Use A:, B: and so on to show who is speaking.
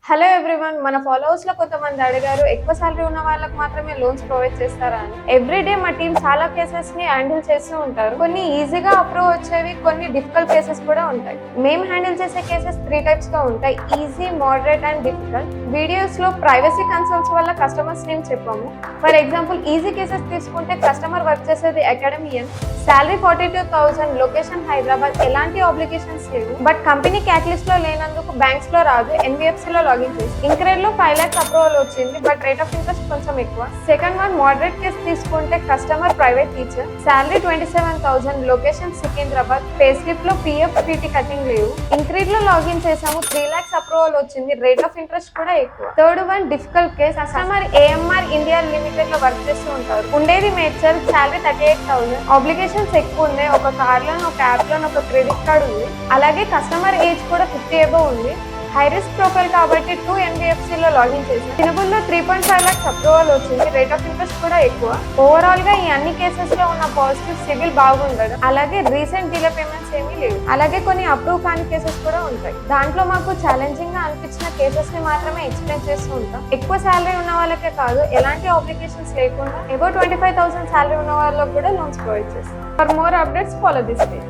A: Hello everyone, మన followers లో కొంతమంది అడిగారు ఎక్కువ సాలరీ ఉన్న వాళ్ళకి మాత్రమే లోన్స్ ప్రొవైడ్ చేస్తారా అని. ఎవ్రీడే మా టీం చాలా కేసెస్ ని హ్యాండిల్ చేస్తూ ఉంటారు. కొన్ని ఈజీగా అప్రూవ్ వచ్చేవి, కొన్ని డిఫికల్ట్ కేసెస్ కూడా ఉంటాయి. మేము హ్యాండిల్ చేసే కేసెస్ 3 టైప్స్ గా ఉంటాయి: easy, moderate and difficult. Videos లో ప్రైవసీ కన్సర్న్స్ వల్ల కస్టమర్స్ నేమ్ చెప్పాము. ఫర్ ఎగ్జాంపుల్, ఈజీ కేసెస్ తీసుకుంటే కస్టమర్ వర్క్ చేసేది అకాడమియన్, సాలరీ 42,000, లొకేషన్ హైదరాబాద్, ఎలాంటి ఆబ్లిగేషన్స్ లేవు, బట్ కంపెనీ క్యాటలిస్ట్ లో లేనందుకు బ్యాంక్స్ లో రాదు, ఎన్బిఎఫ్సి లో ఇంక్రెడ్ లో 5 lakhs అప్రూవల్ వచ్చింది, బట్ రేట్ ఆఫ్ ఇంట్రెస్ట్ కొంచెం ఎక్కువ. సెకండ్ వన్, మోడరేట్ కేసు తీసుకుంటే customer private teacher, salary 27,000, location Secunderabad, pay slip లో పిఎఫ్ పీటీ కటింగ్ లేవు. ఇంక్రెడ్ లో లాగిన్ చేసాము, 3 lakhs అప్రూవల్ వచ్చింది, రేట్ ఆఫ్ ఇంట్రెస్ట్ కూడా ఎక్కువ. Third one, difficult case. Customer AMR India limited లో వర్క్ చేస్తూ ఉంటారు, ఉండేది మేడ్చల్, సాలరీ 38,000, ఆబ్లిగేషన్స్ ఎక్కువ ఉన్నాయి, ఒక కార్ లోన్, ఒక యాప్ లోన్, ఒక క్రెడిట్ కార్డ్ ఉంది, అలాగే కస్టమర్ ఏజ్ కూడా 50 above ఉంది. హై రిస్క్ ప్రొఫైల్ కాబట్టి 2 NBFC లో లాగిన్ చేసి తినబుల్ లో 3.5 lakhs అప్రూవల్ వచ్చింది, రేట్ ఆఫ్ ఇంట్రెస్ట్ కూడా ఎక్కువ. ఓవరాల్ గా ఈ అన్ని కేసెస్ లో ఉన్న పాజిటివ్ సివిల్ బాగుండదు, అలాగే రీసెంట్ డిలే పేమెంట్స్ ఏమీ లేవు. అలాగే కొన్ని అప్రూవ్ కాని కేసెస్ కూడా ఉంటాయి. దాంట్లో మాకు ఛాలెంజింగ్ గా అనిపించిన కేసెస్ ని మాత్రమే ఎక్స్ప్లెయిన్ చేస్తూ ఉంటాం. ఎక్కువ శాలరీ ఉన్న వాళ్ళకే కాదు, ఎలాంటి ఆబ్లిగేషన్స్ లేకుండా అబౌవ్ 25,000 శాలరీ ఉన్న వాళ్ళకి కూడా లోన్స్ ప్రొవైడ్ చేస్తాం. For more updates follow this page.